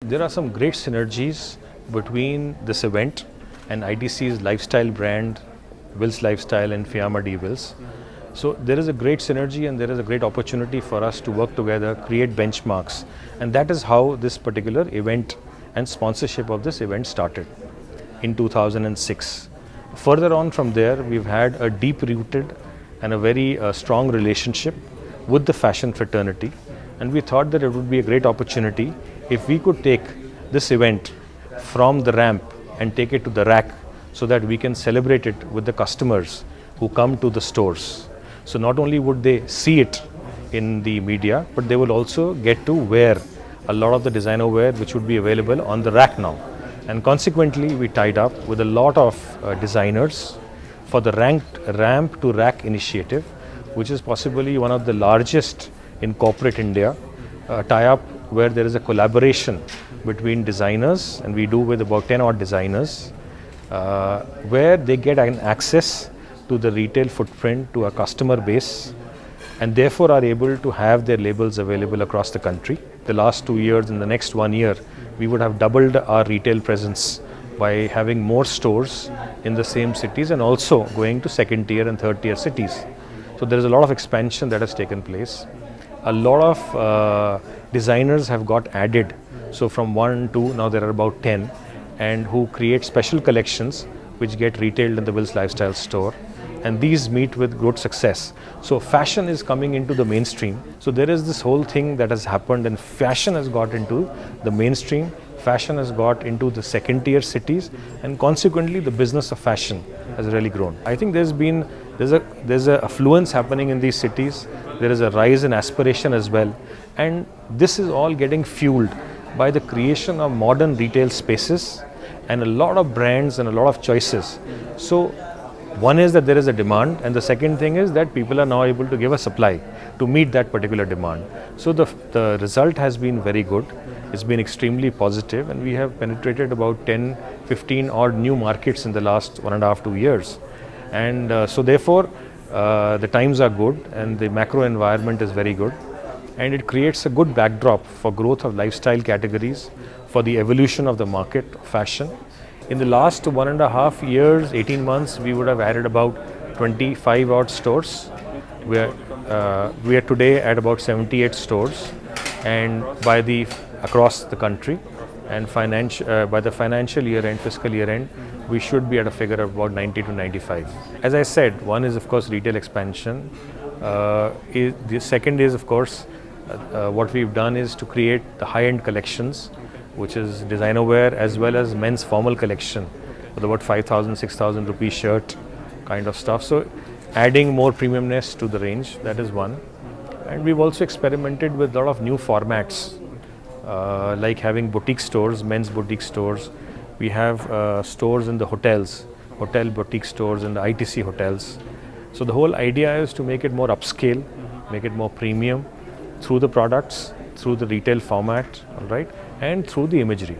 There are some great synergies between this event and ITC's lifestyle brand, Will's Lifestyle and Fiamma D Wills. So there is a great synergy and there is a great opportunity for us to work together, create benchmarks. And that is how this particular event and sponsorship of this event started in 2006. Further on from there, we've had a deep-rooted and a very strong relationship with the fashion fraternity. And we thought that it would be a great opportunity if we could take this event from the ramp and take it to the rack so that we can celebrate it with the customers who come to the stores. So not only would they see it in the media, but they will also get to wear a lot of the designer wear which would be available on the rack now. And consequently, we tied up with a lot of designers for the ramp to rack initiative, which is possibly one of the largest in corporate India, tie-up where there is a collaboration between designers, and we do with about 10 odd designers, where they get an access to the retail footprint, to a customer base, and therefore are able to have their labels available across the country. The last 2 years, in the next 1 year, we would have doubled our retail presence by having more stores in the same cities and also going to second tier and third tier cities. So there is a lot of expansion that has taken place. A lot of designers have got added. So from 1 to now there are about 10, and who create special collections which get retailed in the Will's Lifestyle store. And these meet with good success. So fashion is coming into the mainstream. So there is this whole thing that has happened, and fashion has got into the mainstream. Fashion has got into the second tier cities, and consequently the business of fashion has really grown. I think there's a affluence happening in these cities. There is a rise in aspiration as well. And this is all getting fueled by the creation of modern retail spaces and a lot of brands and a lot of choices. So one is that there is a demand, and the second thing is that people are now able to give a supply to meet that particular demand. So the result has been very good. It's been extremely positive, and we have penetrated about 10, 15 odd new markets in the last 1.5, 2 years. And so therefore, the times are good and the macro environment is very good. And it creates a good backdrop for growth of lifestyle categories, for the evolution of the market of fashion. In the last 1.5 years, 18 months, we would have added about 25 odd stores. We are today at about 78 stores, and across the country. And by the financial year end, fiscal year end, we should be at a figure of about 90 to 95. As I said, one is of course retail expansion. The second is of course what we've done is to create the high-end collections, which is designer wear as well as men's formal collection with about 5,000, 6,000 rupee shirt kind of stuff. So adding more premiumness to the range, that is one. And we've also experimented with a lot of new formats, like having boutique stores, men's boutique stores. We have stores in the hotels, hotel boutique stores in the ITC hotels. So the whole idea is to make it more upscale, make it more premium through the products, through the retail format, all right, and through the imagery.